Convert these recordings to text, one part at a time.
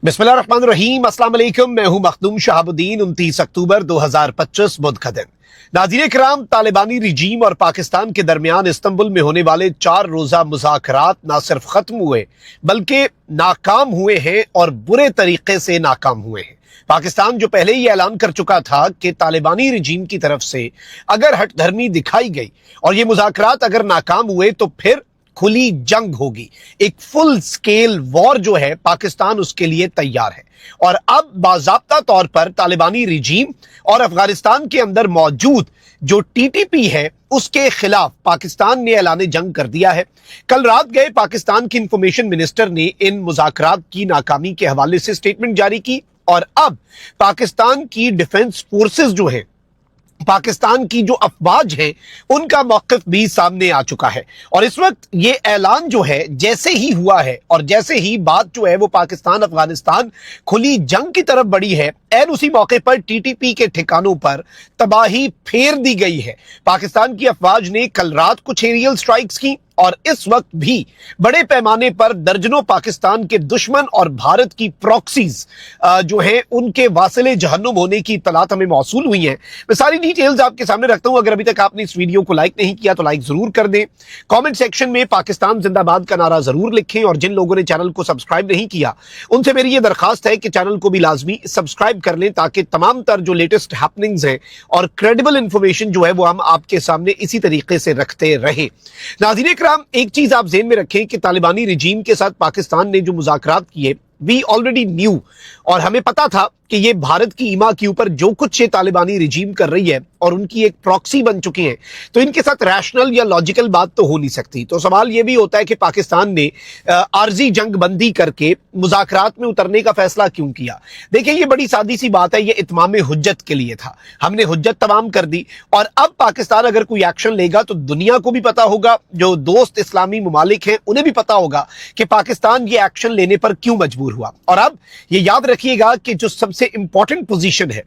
बिस्मिल्लाहिर्रहमानिर्रहीम, अस्सलाम वालेकुम। मैं हूं मखदूम शहाबुद्दीन। 29 अक्टूबर 2025 बुध का दिन। नाज़रीन किराम, तालिबानी रिजीम और पाकिस्तान के दरमियान इस्तांबुल में होने वाले 4 रोजा मुज़ाकरात ना सिर्फ खत्म हुए बल्कि नाकाम हुए हैं और बुरे तरीके से नाकाम हुए हैं। पाकिस्तान जो पहले ही ऐलान कर चुका था कि तालिबानी रिजीम की तरफ से अगर हठधर्मी दिखाई गई और ये मुज़ाकरात अगर नाकाम हुए तो फिर खुली जंग होगी, एक फुल स्केल वॉर जो है पाकिस्तान उसके लिए तैयार है। और अब बाज़ाब्ता तौर पर तालिबानी रिजीम और अफगानिस्तान के अंदर मौजूद जो टीटीपी है उसके खिलाफ पाकिस्तान ने ऐलान जंग कर दिया है। कल रात गए पाकिस्तान के इंफॉर्मेशन मिनिस्टर ने इन मुज़ाकरात की नाकामी के हवाले से स्टेटमेंट जारी की और अब पाकिस्तान की डिफेंस फोर्सेस जो है, पाकिस्तान की जो अफवाज है, उनका मौक़िफ़ भी सामने आ चुका है। और इस वक्त ये ऐलान जो है जैसे ही हुआ है और जैसे ही बात जो है वो पाकिस्तान अफगानिस्तान खुली जंग की तरफ बढ़ी है, ऐन उसी मौके पर टीटीपी के ठिकानों पर तबाही फेर दी गई है। पाकिस्तान की अफवाज ने कल रात कुछ एरियल स्ट्राइक्स की और इस वक्त भी बड़े पैमाने पर दर्जनों पाकिस्तान के दुश्मन और भारत की प्रॉक्सीज जो हैं उनके वासिले जहन्नुम होने की इत्तलात हमें मौसूल हुई हैं। मैं सारी डिटेल्स आपके सामने रखता हूं। अगर अभी तक आपने इस वीडियो को लाइक नहीं किया तो लाइक जरूर कर दें। कमेंट सेक्शन में पाकिस्तान जिंदाबाद का नारा जरूर लिखें और जिन लोगों ने चैनल को सब्सक्राइब नहीं किया उनसे मेरी ये दरखास्त है कि चैनल को भी लाजमी सब्सक्राइब कर लें ताकि तमाम तर जो लेटेस्ट हैपनिंग्स हैं और क्रेडिबल इंफॉर्मेशन जो है वो हम आपके सामने इसी तरीके से रखते रहें। नाज़रीन किराम, एक चीज आप ज़हन में रखें कि तालिबानी रिजीम के साथ पाकिस्तान ने जो मुज़ाकरात किए वी ऑलरेडी न्यू, और हमें पता था कि ये भारत की ईमा के ऊपर जो कुछ ये तालिबानी रिजीम कर रही है और उनकी एक प्रॉक्सी बन चुके हैं तो इनके साथ रैशनल या लॉजिकल बात तो हो नहीं सकती। तो सवाल ये भी होता है कि पाकिस्तान ने आर्जी जंग बंदी करके मुज़ाकरात में उतरने का फैसला क्यों किया। देखिए, ये बड़ी सादी सी बात है, ये इत्माम हुज्जत के लिए था। हमने हुज्जत तमाम कर दी और अब पाकिस्तान अगर कोई एक्शन लेगा तो दुनिया को भी पता होगा, जो दोस्त इस्लामी ममालिक हैं उन्हें भी पता होगा कि पाकिस्तान ये एक्शन लेने पर क्यों मजबूर हुआ। और अब ये याद रखिएगा कि जो सबसे इंपॉर्टेंट पोजीशन है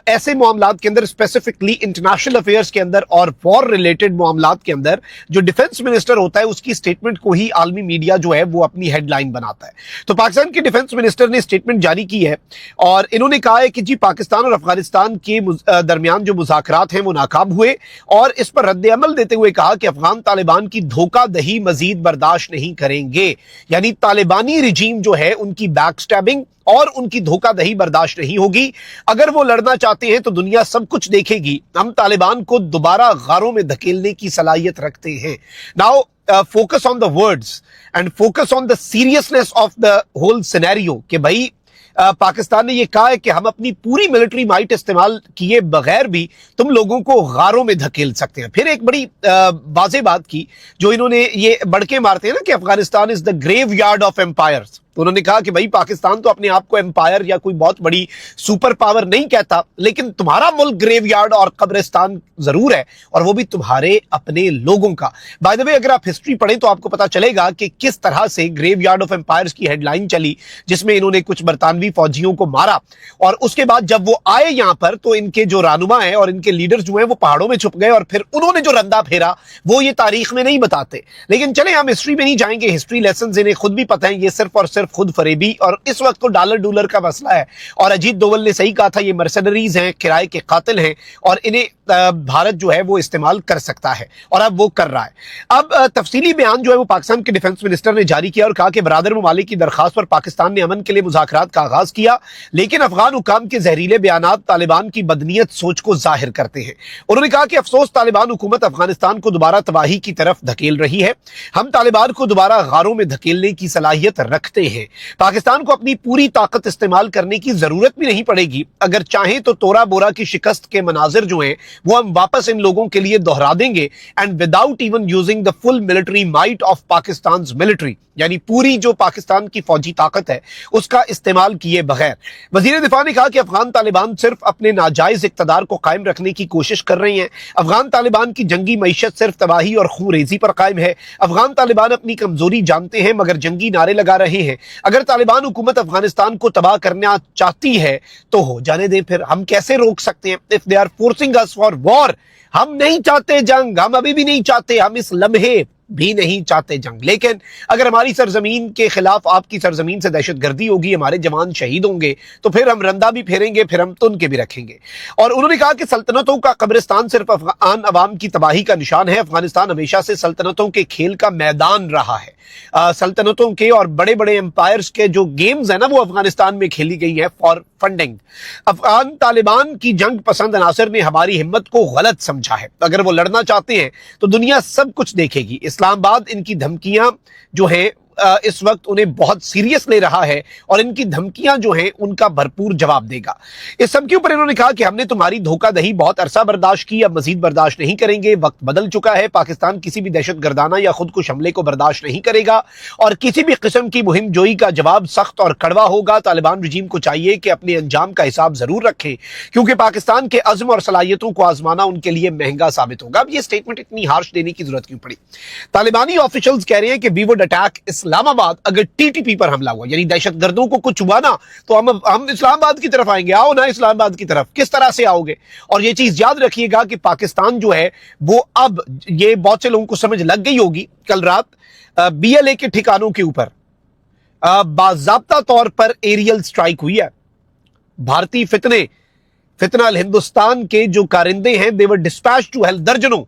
ऐसे मामलात के अंदर, स्पेसिफिकली इंटरनेशनल अफेयर्स के अंदर और वॉर रिलेटेड मामलात के अंदर, जो डिफेंस मिनिस्टर होता है उसकी स्टेटमेंट को ही आलमी मीडिया जो है वो अपनी हेडलाइन बनाता है। तो पाकिस्तान के डिफेंस मिनिस्टर ने स्टेटमेंट जारी की है और इन्होंने कहा है कि जी पाकिस्तान और अफगानिस्तान के दरमियान जो मुज़ाकरात हैं वो नाकाम हुए और इस पर रद्द अमल देते हुए कहा कि अफगान तालिबान की धोखाधही मजीद बर्दाश्त नहीं करेंगे। यानी तालिबानी रिजीम जो है उनकी बैक स्टैबिंग और उनकी धोखाधही बर्दाश्त नहीं होगी। अगर वो लड़ना चाहते हैं तो दुनिया सब कुछ देखेगी। हम तालिबान को दोबारा गारों में धकेलने की सलाहियत रखते हैं। Now focus on the words and focus on the seriousness of the whole scenario कि भाई पाकिस्तान ने यह कहा है कि हम अपनी पूरी मिलिट्री माइट इस्तेमाल किए बगैर भी तुम लोगों को गारों में धकेल सकते हैं। फिर एक बड़ी वाज़ेह बात की जो इन्होंने ये बढ़के मारते हैं ना कि Afghanistan is the graveyard of empires. तो उन्होंने कहा कि भाई पाकिस्तान तो अपने आप को एम्पायर या कोई बहुत बड़ी सुपर पावर नहीं कहता, लेकिन तुम्हारा मुल्क ग्रेवयार्ड और कब्रिस्तान जरूर है और वो भी तुम्हारे अपने लोगों का। बाय द वे, अगर आप हिस्ट्री पढ़ें तो आपको पता चलेगा कि किस तरह से ग्रेवयार्ड ऑफ एम्पायर्स की हेडलाइन चली, जिसमें इन्होंने कुछ बरतानवी फौजियों को मारा और उसके बाद जब वो आए यहां पर तो इनके जो रानुमा है और इनके लीडर्स जो है वो पहाड़ों में छुप गए और फिर उन्होंने जो रंदा फेरा वो ये तारीख में नहीं बताते। लेकिन चले, हम हिस्ट्री में नहीं जाएंगे, हिस्ट्री लेसन इन्हें खुद भी पता है, ये सिर्फ और सिर्फ खुद फरेबी और इस वक्त तो डॉलर डॉलर का मसला है। और अजीत दोवल ने सही कहा था, ये मर्सनरीज हैं, किराए के कातिल हैं और इन्हें भारत जो है वो इस्तेमाल कर सकता है और अब वो कर रहा है। अब तफसीली बयान जो है वो पाकिस्तान के डिफेंस मिनिस्टर ने जारी किया और कहा कि बरादर ममालिक की दरखास्त पर पाकिस्तान ने अमन के लिए मुज़ाकरात का आगाज किया, लेकिन अफगान हुकाम के जहरीले बयानात तालिबान की बदनीयत सोच को जाहिर करते हैं। उन्होंने कहा कि अफसोस, तालिबान हुकूमत अफगानिस्तान को दोबारा तबाही की तरफ धकेल रही है। हम तालिबान को दोबारा गारों में धकेलने की सलाहियत रखते हैं। पाकिस्तान को अपनी पूरी ताकत इस्तेमाल करने की जरूरत भी नहीं पड़ेगी। अगर चाहें तो तोरा बोरा की शिकस्त के मनाजिर जो हैं वो हम वापस इन लोगों के लिए दोहरा देंगे and without even using the full military might of Pakistan military, यानी पूरी जो पाकिस्तान की फौजी ताकत है उसका इस्तेमाल किए बगैर। वजीर दिफा ने कहा कि अफगान तालिबान सिर्फ अपने नाजायज इक्तदार को कायम रखने की कोशिश कर रही हैं। अफगान तालिबान की जंगी मईशत सिर्फ तबाही और खूरेजी पर कायम है। अफगान तालिबान अपनी कमजोरी जानते हैं मगर जंगी नारे लगा रहे हैं। अगर तालिबान हुकूमत अफगानिस्तान को तबाह करना चाहती है तो हो जाने दें, फिर हम कैसे रोक सकते हैं। If they are forcing us for war, हम नहीं चाहते जंग, हम अभी भी नहीं चाहते। हम इस लम्हे भी नहीं चाहते जंग, लेकिन अगर हमारी सरजमीन के खिलाफ आपकी सरजमीन से दहशत गर्दी होगी, हमारे जवान शहीद होंगे, तो फिर हम रंदा भी फेरेंगे, फिर हम तुन के भी रखेंगे। और उन्होंने कहा कि सल्तनतों का कब्रिस्तान सिर्फ अफगान अवाम की तबाही का निशान है। अफगानिस्तान हमेशा से सल्तनतों के खेल का मैदान रहा है। सल्तनतों के और बड़े बड़े एम्पायर्स के जो गेम्स है ना, वो अफगानिस्तान में खेली गई है फॉर फंडिंग। अफगान तालिबान की जंग पसंद अनासर ने हमारी हिम्मत को गलत समझा है। अगर वो लड़ना चाहते हैं तो दुनिया सब कुछ देखेगी। इस्लामाबाद इनकी धमकियां जो है इस वक्त उन्हें बहुत सीरियस ले रहा है और इनकी धमकियां जो हैं उनका भरपूर जवाब देगा। इस सब के ऊपर इन्होंने कहा कि हमने तुम्हारी धोखाधही बहुत अरसा बर्दाश्त की, अब मजीद बर्दाश्त नहीं करेंगे। वक्त बदल चुका है। पाकिस्तान किसी भी दहशत गर्दाना या खुदकुश हमले को बर्दाश्त नहीं करेगा और किसी भी किस्म की मुहिम जोई का जवाब सख्त और कड़वा होगा। तालिबान रजीम को चाहिए कि अपने अंजाम का हिसाब जरूर रखें, क्योंकि पाकिस्तान के अज़्म और सलाहियतों को आजमाना उनके लिए महंगा साबित होगा। अब ये स्टेटमेंट इतनी हार्श देने की जरूरत क्यों पड़ी? तालिबानी ऑफिशियल्स कह रहे हैं कि वी वुड अटैक इस्लामाबाद अगर टीटीपी पर हमला हुआ, यानी दहशतगर्दों को कुछ हुआ ना तो हम इस्लामाबाद की तरफ आएंगे। आओ ना इस्लामाबाद की तरफ, किस तरह से आओगे? और ये चीज याद रखिएगा कि पाकिस्तान जो है वो अब, ये बहुत से लोगों को समझ लग गई होगी, कल रात बीएलए के ठिकानों के ऊपर बाज़ाब्ता तौर पर एरियल स्ट्राइक हुई है। भारतीय फितना अल हिंदुस्तान के जो कारिंदे हैं, दे वर डिस्पैच टू हेल्प दर्जनों।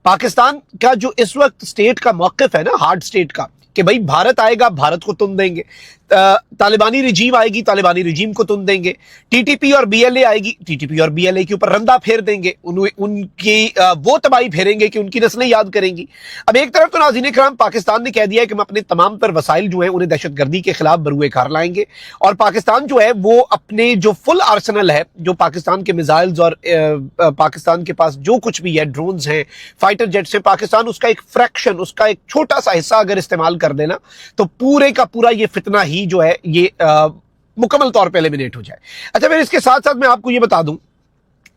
पाकिस्तान का जो इस वक्त स्टेट का मौकिफ है ना, हार्ड स्टेट का, कि भाई भारत आएगा भारत को तुम देंगे, तालिबानी रिजीम आएगी तालिबानी रिजीम को तुम देंगे, टीटीपी और बीएलए आएगी टीटीपी और बीएलए के ऊपर रंदा फेर देंगे, उनकी वो तबाही फेरेंगे कि उनकी नस्लें याद करेंगी। अब एक तरफ तो नाज़रीन इकराम पाकिस्तान ने कह दिया है कि हम अपने तमाम तर वसाइल जो है उन्हें दहशतगर्दी के खिलाफ बरूए कार लाएंगे, और पाकिस्तान जो है वो अपने जो फुल आर्सेनल है, जो पाकिस्तान के मिसाइल्स और पाकिस्तान के पास जो कुछ भी है, ड्रोन्स हैं, फाइटर जेट्स हैं, पाकिस्तान उसका एक फ्रैक्शन, उसका एक छोटा सा हिस्सा अगर इस्तेमाल कर देना तो पूरे का पूरा ये फितना ही जो है ये मुकम्मल तौर पे एलिमिनेट हो जाए। अच्छा, फिर इसके साथ साथ मैं आपको ये बता दूं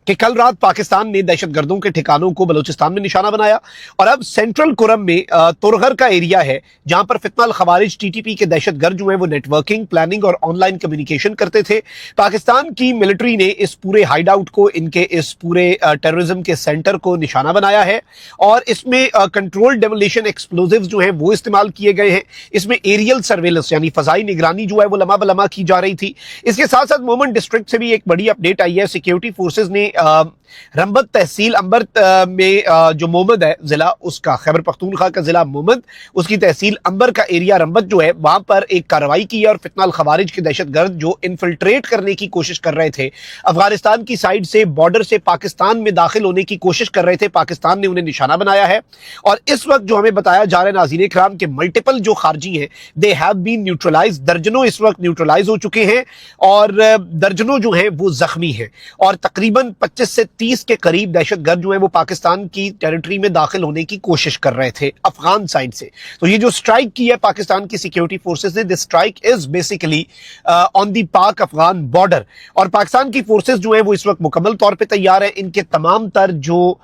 कि कल रात पाकिस्तान ने दहशतगर्दों के ठिकानों को बलूचिस्तान में निशाना बनाया, और अब सेंट्रल कुरम में तुरगर का एरिया है जहां पर फितना अल खवारिज टीटीपी के दहशतगर्द जो हैं वो नेटवर्किंग, प्लानिंग और ऑनलाइन कम्युनिकेशन करते थे। पाकिस्तान की मिलिट्री ने इस पूरे हाइड आउट को, इनके इस पूरे टेररिज्म के सेंटर को निशाना बनाया है, और इसमें कंट्रोल डेमोलिशन एक्सप्लोजिव्स जो हैं वो इस्तेमाल किए गए हैं। इसमें एरियल सर्वेलेंस यानी फजाई निगरानी जो है वो लम्हा बलम्हा की जा रही थी। इसके साथ साथ मोमन डिस्ट्रिक्ट से भी एक बड़ी अपडेट आई है। सिक्योरिटी फोर्सेज ने रंबत तहसील अंबर में जो मोमद है जिला, उसका खैबर पख्तूनख्वा का जिला मोमद, उसकी तहसील अंबर का एरिया रंबत जो है, वहां पर एक कार्रवाई की है और फितना अल खवारिज के दहशतगर्द जो इन्फिल्ट्रेट करने की कोशिश कर रहे थे, अफगानिस्तान की साइड से बॉर्डर से पाकिस्तान में दाखिल होने की कोशिश कर रहे थे, पाकिस्तान ने उन्हें निशाना बनाया है। और इस वक्त जो हमें बताया जा रहा है नाज़रीन इकराम के मल्टीपल जो खारजी हैं दे हैव बीन न्यूट्रलाइज, दर्जनों इस वक्त न्यूट्रलाइज हो चुके हैं और दर्जनों जो हैं वो जख्मी हैं, और तकरीबन 25 से 30 के करीब दहशतगर्द जो है वो पाकिस्तान की टेरिटरी में दाखिल होने की कोशिश कर रहे थे अफगान साइड से। तो ये जो स्ट्राइक की है पाकिस्तान की सिक्योरिटी फोर्सेस ने, this strike is basically on the पाक अफगान बॉर्डर, और पाकिस्तान की फोर्सेस जो है वो इस वक्त मुकम्मल तौर पे तैयार है। इनके तमाम तर जो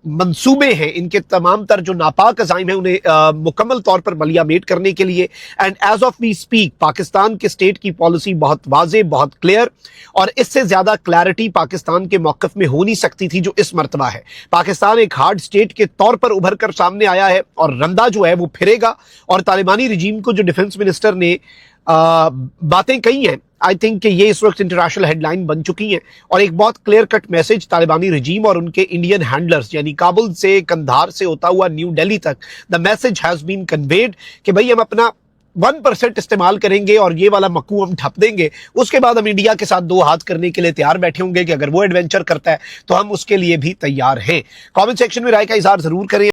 मंसूबे हैं, इनके तमाम तर जो नापाक अज़ाइम है, उन्हें मुकम्मल तौर पर बलियामेट करने के लिए। And as of we speak Pakistan के स्टेट की पॉलिसी बहुत वाज़ेह, बहुत क्लियर, और इससे ज्यादा क्लैरिटी पाकिस्तान के मौक़िफ़ में हो नहीं सकती थी जो इस मर्तबा है। पाकिस्तान एक हार्ड स्टेट के तौर पर उभर कर सामने आया है और रंदा जो है वो फिरेगा। और तालिबानी रजीम को जो डिफेंस मिनिस्टर ने बातें कही हैं, आई थिंक कि ये इस वक्त इंटरनेशनल हेडलाइन बन चुकी हैं, और एक बहुत क्लियर कट मैसेज तालिबानी रजीम और उनके इंडियन हैंडलर्स यानी काबुल से, कंधार से होता हुआ न्यू दिल्ली तक, the message has been conveyed कि भाई हम अपना 1% इस्तेमाल करेंगे और ये वाला मक्कू हम ठप देंगे। उसके बाद हम इंडिया के साथ दो हाथ करने के लिए तैयार बैठे होंगे कि अगर वो एडवेंचर करता है तो हम उसके लिए भी तैयार हैं। कमेंट सेक्शन में राय का इजहार जरूर करें।